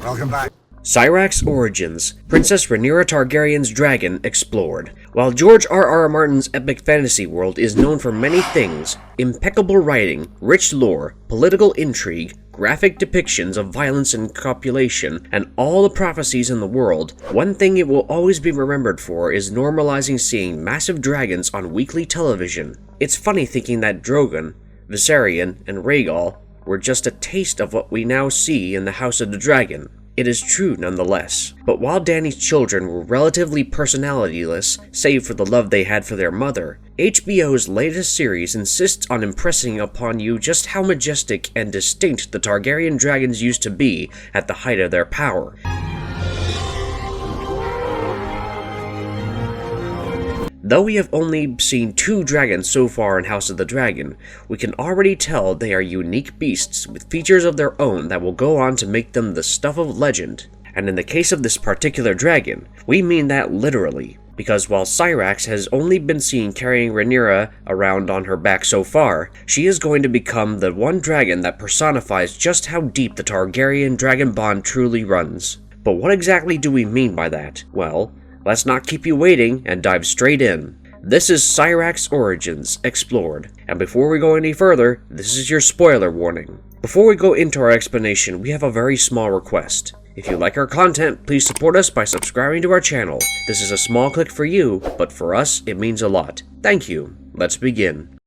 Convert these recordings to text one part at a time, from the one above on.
Welcome back. Syrax Origins, Princess Rhaenyra Targaryen's dragon explored. While George R.R. Martin's epic fantasy world is known for many things, impeccable writing, rich lore, political intrigue, graphic depictions of violence and copulation, and all the prophecies in the world, one thing it will always be remembered for is normalizing seeing massive dragons on weekly television. It's funny thinking that Drogon, Viserion, and Rhaegal were just a taste of what we now see in the House of the Dragon. It is true nonetheless. But while Dany's children were relatively personalityless, save for the love they had for their mother, HBO's latest series insists on impressing upon you just how majestic and distinct the Targaryen dragons used to be at the height of their power. Though we have only seen 2 dragons so far in House of the Dragon, we can already tell they are unique beasts with features of their own that will go on to make them the stuff of legend. And in the case of this particular dragon, we mean that literally, because while Syrax has only been seen carrying Rhaenyra around on her back so far, she is going to become the one dragon that personifies just how deep the Targaryen dragon bond truly runs. But what exactly do we mean by that? Well, let's not keep you waiting and dive straight in. This is Syrax Origins Explored, and before we go any further, this is your spoiler warning. Before we go into our explanation, we have a very small request. If you like our content, please support us by subscribing to our channel. This is a small click for you, but for us, it means a lot. Thank you. Let's begin.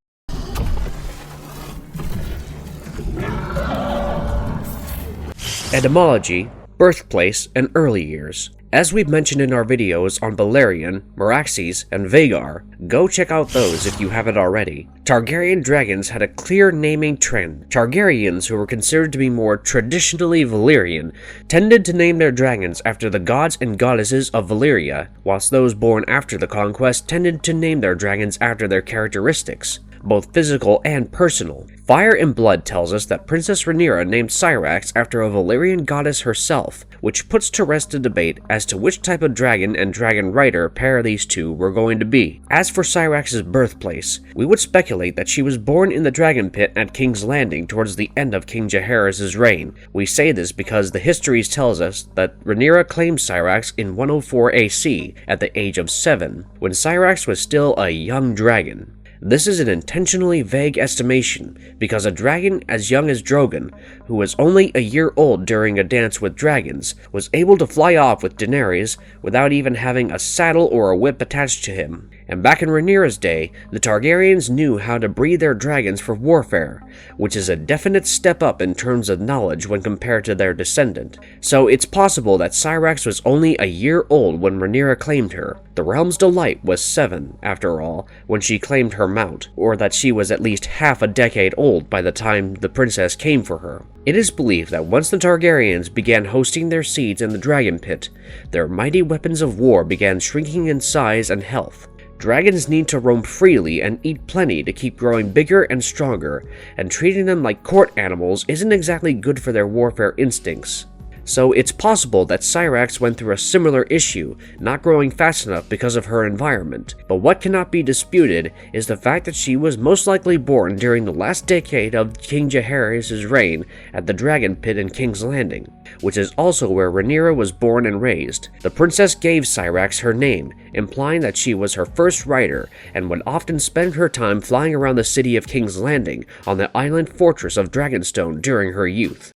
Etymology, birthplace, and early years. As we've mentioned in our videos on Balerion, Meraxes, and Vhagar, go check out those if you haven't already. Targaryen dragons had a clear naming trend. Targaryens, who were considered to be more traditionally Valyrian, tended to name their dragons after the gods and goddesses of Valyria, whilst those born after the conquest tended to name their dragons after their characteristics, both physical and personal. Fire and Blood tells us that Princess Rhaenyra named Syrax after a Valyrian goddess herself, which puts to rest a debate as to which type of dragon and dragon rider pair these two were going to be. As for Syrax's birthplace, we would speculate that she was born in the Dragon Pit at King's Landing towards the end of King Jaehaerys' reign. We say this because the histories tells us that Rhaenyra claimed Syrax in 104 AC at the age of 7, when Syrax was still a young dragon. This is an intentionally vague estimation, because a dragon as young as Drogon, who was only a year old during a dance with dragons, was able to fly off with Daenerys without even having a saddle or a whip attached to him. And back in Rhaenyra's day, the Targaryens knew how to breed their dragons for warfare, which is a definite step up in terms of knowledge when compared to their descendant. So it's possible that Syrax was only a year old when Rhaenyra claimed her. The Realm's Delight was 7, after all, when she claimed her mount, or that she was at least half a decade old by the time the princess came for her. It is believed that once the Targaryens began hosting their seeds in the Dragon Pit, their mighty weapons of war began shrinking in size and health. Dragons need to roam freely and eat plenty to keep growing bigger and stronger, and treating them like court animals isn't exactly good for their warfare instincts. So it's possible that Syrax went through a similar issue, not growing fast enough because of her environment. But what cannot be disputed is the fact that she was most likely born during the last decade of King Jaehaerys' reign at the Dragon Pit in King's Landing, which is also where Rhaenyra was born and raised. The princess gave Syrax her name, implying that she was her first rider, and would often spend her time flying around the city of King's Landing on the island fortress of Dragonstone during her youth.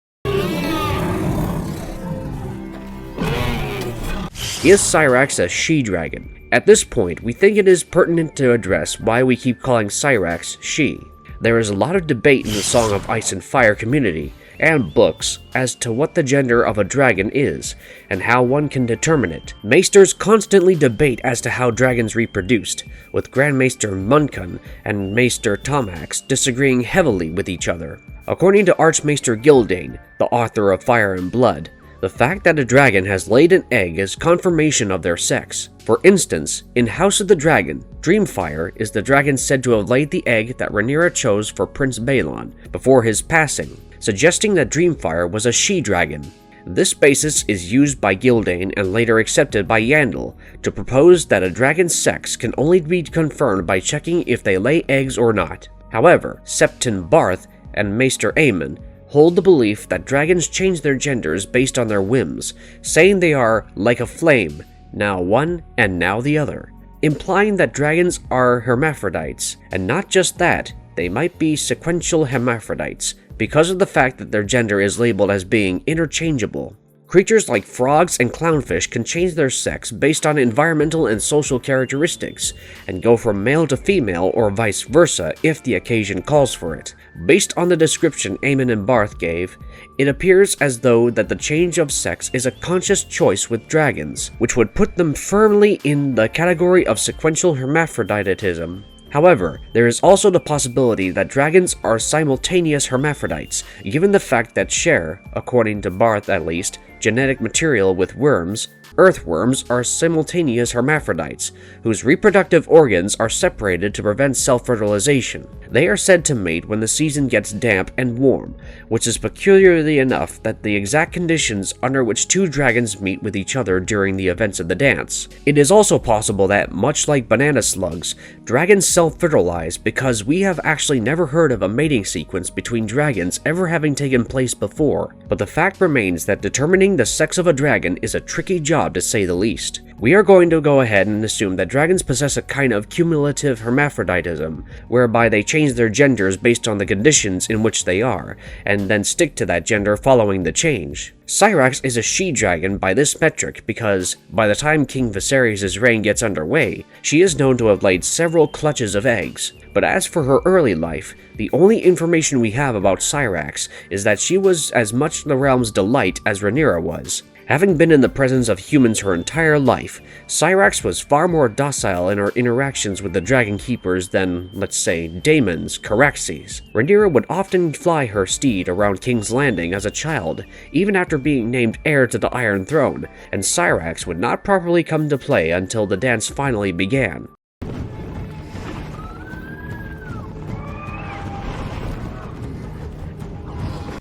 Is Syrax a she dragon? At this point, we think it is pertinent to address why we keep calling Syrax she. There is a lot of debate in the Song of Ice and Fire community, and books, as to what the gender of a dragon is, and how one can determine it. Maesters constantly debate as to how dragons reproduced, with Grand Maester Munkun and Maester Tomax disagreeing heavily with each other. According to Archmaester Gildane, the author of Fire and Blood, the fact that a dragon has laid an egg is confirmation of their sex. For instance, in House of the Dragon, Dreamfire is the dragon said to have laid the egg that Rhaenyra chose for Prince Balon before his passing, suggesting that Dreamfire was a she-dragon. This basis is used by Gildane and later accepted by Yandel to propose that a dragon's sex can only be confirmed by checking if they lay eggs or not. However, Septon Barth and Maester Aemon hold the belief that dragons change their genders based on their whims, saying they are like a flame, now one and now the other, implying that dragons are hermaphrodites, and not just that, they might be sequential hermaphrodites, because of the fact that their gender is labeled as being interchangeable. Creatures like frogs and clownfish can change their sex based on environmental and social characteristics, and go from male to female or vice versa if the occasion calls for it. Based on the description Aemon and Barth gave, it appears as though that the change of sex is a conscious choice with dragons, which would put them firmly in the category of sequential hermaphroditism. However, there is also the possibility that dragons are simultaneous hermaphrodites, given the fact that share, according to Barth at least, genetic material with worms. Earthworms are simultaneous hermaphrodites, whose reproductive organs are separated to prevent self-fertilization. They are said to mate when the season gets damp and warm, which is peculiarly enough that the exact conditions under which two dragons meet with each other during the events of the dance. It is also possible that, much like banana slugs, dragons self-fertilize because we have actually never heard of a mating sequence between dragons ever having taken place before, but the fact remains that determining the sex of a dragon is a tricky job to say the least. We are going to go ahead and assume that dragons possess a kind of cumulative hermaphroditism, whereby they change their genders based on the conditions in which they are, and then stick to that gender following the change. Syrax is a she-dragon by this metric because, by the time King Viserys' reign gets underway, she is known to have laid several clutches of eggs. But as for her early life, the only information we have about Syrax is that she was as much the realm's delight as Rhaenyra was. Having been in the presence of humans her entire life, Syrax was far more docile in her interactions with the Dragon Keepers than, let's say, Daemon's Caraxes. Rhaenyra would often fly her steed around King's Landing as a child, even after being named heir to the Iron Throne, and Syrax would not properly come to play until the dance finally began.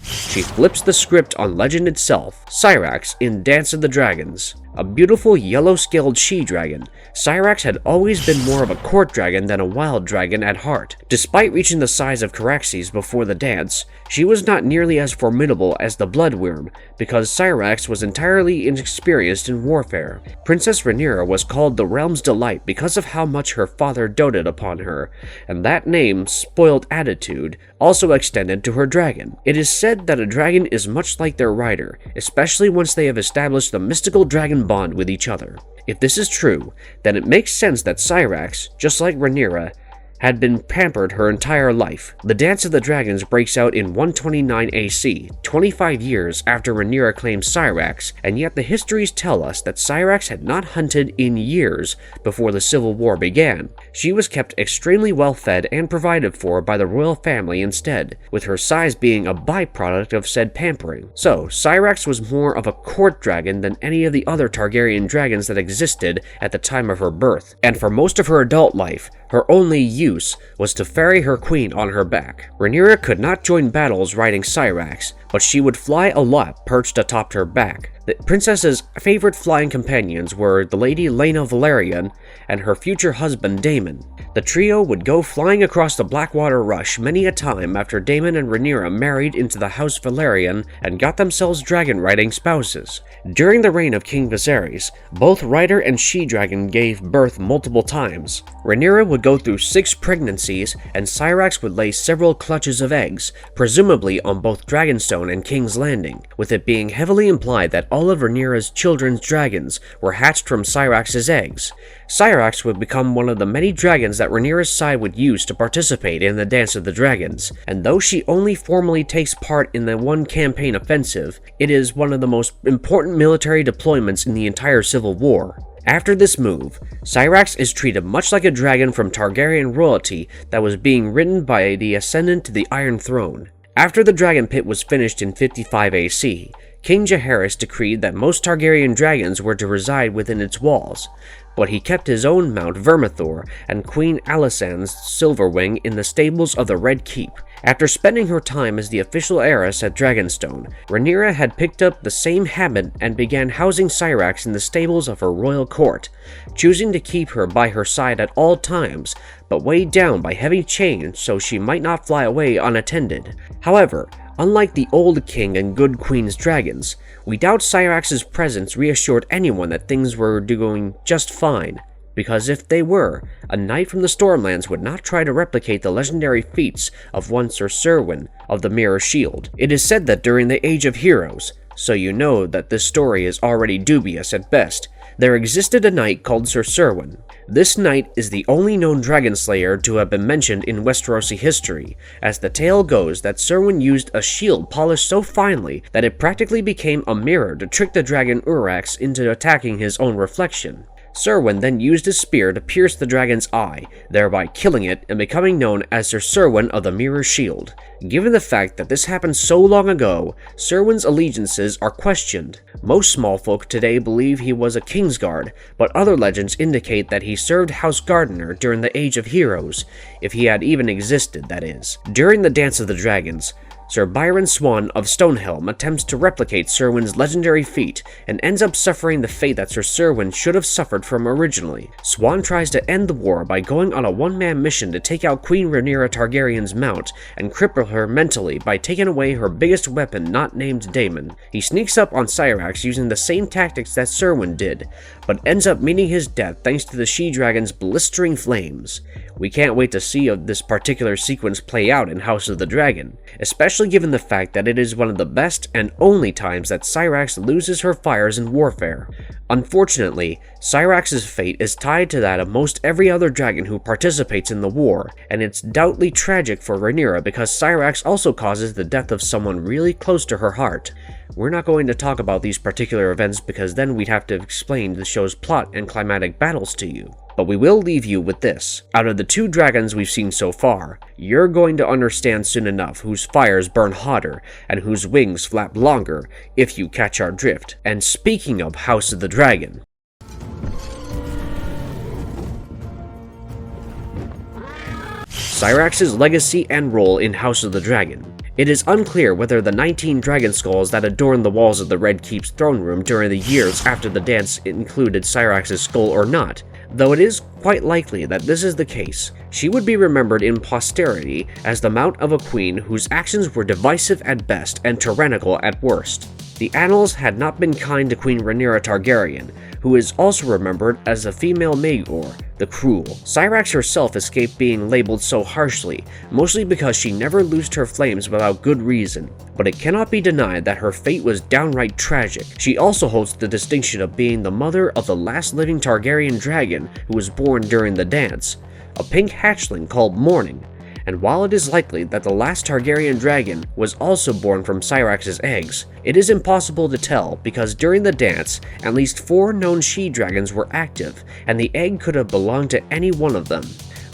She flips the script on legend itself, Syrax in Dance of the Dragons. A beautiful yellow-scaled she-dragon, Syrax had always been more of a court dragon than a wild dragon at heart. Despite reaching the size of Caraxes before the dance, she was not nearly as formidable as the Bloodworm, because Syrax was entirely inexperienced in warfare. Princess Rhaenyra was called the Realm's Delight because of how much her father doted upon her, and that name, spoiled attitude, also extended to her dragon. It is said that a dragon is much like their rider, especially once they have established the mystical dragon bond with each other. If this is true, then it makes sense that Syrax, just like Rhaenyra, had been pampered her entire life. The Dance of the Dragons breaks out in 129 AC, 25 years after Rhaenyra claimed Syrax, and yet the histories tell us that Syrax had not hunted in years before the Civil War began. She was kept extremely well fed and provided for by the royal family instead, with her size being a byproduct of said pampering. So, Syrax was more of a court dragon than any of the other Targaryen dragons that existed at the time of her birth, and for most of her adult life, her only use was to ferry her queen on her back. Rhaenyra could not join battles riding Syrax, but she would fly a lot perched atop her back. The princess's favorite flying companions were the Lady Laena Velaryon and her future husband Daemon. The trio would go flying across the Blackwater Rush many a time after Daemon and Rhaenyra married into the House Velaryon and got themselves dragon-riding spouses. During the reign of King Viserys, both rider and she-dragon gave birth multiple times. Rhaenyra would go through 6 pregnancies, and Syrax would lay several clutches of eggs, presumably on both Dragonstone and King's Landing, with it being heavily implied that all of Rhaenyra's children's dragons were hatched from Syrax's eggs. Syrax would become one of the many dragons that Rhaenyra's side would use to participate in the Dance of the Dragons, and though she only formally takes part in the one campaign offensive, it is one of the most important military deployments in the entire Civil War. After this move, Syrax is treated much like a dragon from Targaryen royalty that was being ridden by the ascendant to the Iron Throne. After the Dragon Pit was finished in 55 AC, King Jaehaerys decreed that most Targaryen dragons were to reside within its walls, but he kept his own mount Vermithor and Queen Alysanne's Silverwing in the stables of the Red Keep. After spending her time as the official heiress at Dragonstone, Rhaenyra had picked up the same habit and began housing Syrax in the stables of her royal court, choosing to keep her by her side at all times, but weighed down by heavy chains so she might not fly away unattended. However, Unlike the old king and good queen's dragons, we doubt Syrax's presence reassured anyone that things were going just fine, because if they were, a knight from the Stormlands would not try to replicate the legendary feats of one Sir Serwyn of the Mirror Shield. It is said that during the Age of Heroes, so you know that this story is already dubious at best, there existed a knight called Sir Serwyn. This knight is the only known dragon slayer to have been mentioned in Westerosi history, as the tale goes that Serwyn used a shield polished so finely that it practically became a mirror to trick the dragon Syrax into attacking his own reflection. Serwyn then used his spear to pierce the dragon's eye, thereby killing it and becoming known as Sir Serwyn of the Mirror Shield. Given the fact that this happened so long ago, Serwyn's allegiances are questioned. Most small folk today believe he was a Kingsguard, but other legends indicate that he served House Gardener during the Age of Heroes, if he had even existed, that is. During the Dance of the Dragons, Sir Byron Swan of Stonehelm attempts to replicate Serwyn's legendary feat and ends up suffering the fate that Sir Serwyn should have suffered from originally. Swan tries to end the war by going on a one-man mission to take out Queen Rhaenyra Targaryen's mount and cripple her mentally by taking away her biggest weapon not named Daemon. He sneaks up on Syrax using the same tactics that Serwyn did, but ends up meeting his death thanks to the She Dragon's blistering flames. We can't wait to see this particular sequence play out in House of the Dragon, especially given the fact that it is one of the best and only times that Syrax loses her fires in warfare. Unfortunately, Syrax's fate is tied to that of most every other dragon who participates in the war, and it's doubly tragic for Rhaenyra because Syrax also causes the death of someone really close to her heart. We're not going to talk about these particular events because then we'd have to explain the show's plot and climatic battles to you. But we will leave you with this. Out of the two dragons we've seen so far, you're going to understand soon enough whose fires burn hotter and whose wings flap longer if you catch our drift. And speaking of House of the Dragon, Syrax's legacy and role in House of the Dragon. It is unclear whether the 19 dragon skulls that adorn the walls of the Red Keep's throne room during the years after the dance included Syrax's skull or not, though it is quite likely that this is the case. She would be remembered in posterity as the mount of a queen whose actions were divisive at best and tyrannical at worst. The annals had not been kind to Queen Rhaenyra Targaryen, who is also remembered as a female Maegor, the Cruel. Syrax herself escaped being labeled so harshly, mostly because she never loosed her flames without good reason, but it cannot be denied that her fate was downright tragic. She also holds the distinction of being the mother of the last living Targaryen dragon who was born during the dance, a pink hatchling called Morning. And while it is likely that the last Targaryen dragon was also born from Syrax's eggs, it is impossible to tell because during the dance, at least 4 known she-dragons were active, and the egg could have belonged to any one of them.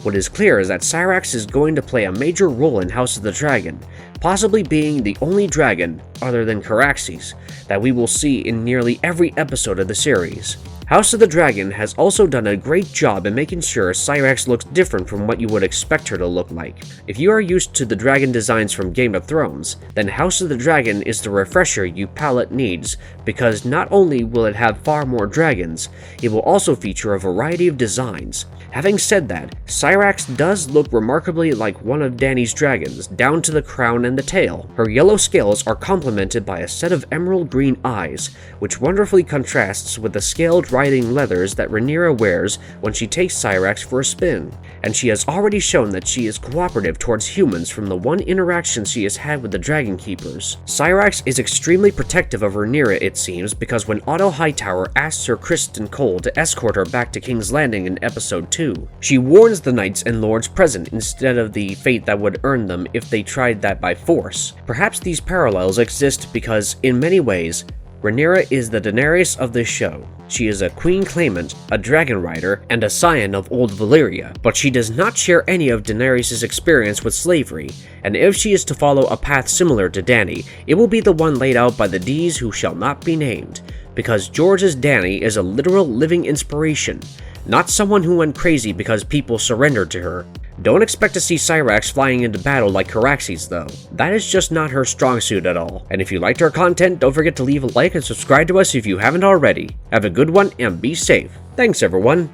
What is clear is that Syrax is going to play a major role in House of the Dragon, possibly being the only dragon, other than Caraxes, that we will see in nearly every episode of the series. House of the Dragon has also done a great job in making sure Syrax looks different from what you would expect her to look like. If you are used to the dragon designs from Game of Thrones, then House of the Dragon is the refresher your palette needs, because not only will it have far more dragons, it will also feature a variety of designs. Having said that, Syrax does look remarkably like one of Dany's dragons, down to the crown and the tail. Her yellow scales are complemented by a set of emerald green eyes, which wonderfully contrasts with the scaled riding leathers that Rhaenyra wears when she takes Syrax for a spin. And she has already shown that she is cooperative towards humans from the one interaction she has had with the Dragon Keepers. Syrax is extremely protective of Rhaenyra, it seems, because when Otto Hightower asks Sir Criston Cole to escort her back to King's Landing in episode 2, she warns the knights and lords present instead of the fate that would earn them if they tried that by force. Perhaps these parallels exist because, in many ways, Rhaenyra is the Daenerys of this show. She is a queen claimant, a dragon rider, and a scion of old Valyria, but she does not share any of Daenerys' experience with slavery, and if she is to follow a path similar to Dany, it will be the one laid out by the D's who shall not be named, because George's Dany is a literal living inspiration, not someone who went crazy because people surrendered to her. Don't expect to see Syrax flying into battle like Caraxes though. That is just not her strong suit at all. And if you liked our content, don't forget to leave a like and subscribe to us if you haven't already. Have a good one and be safe. Thanks everyone.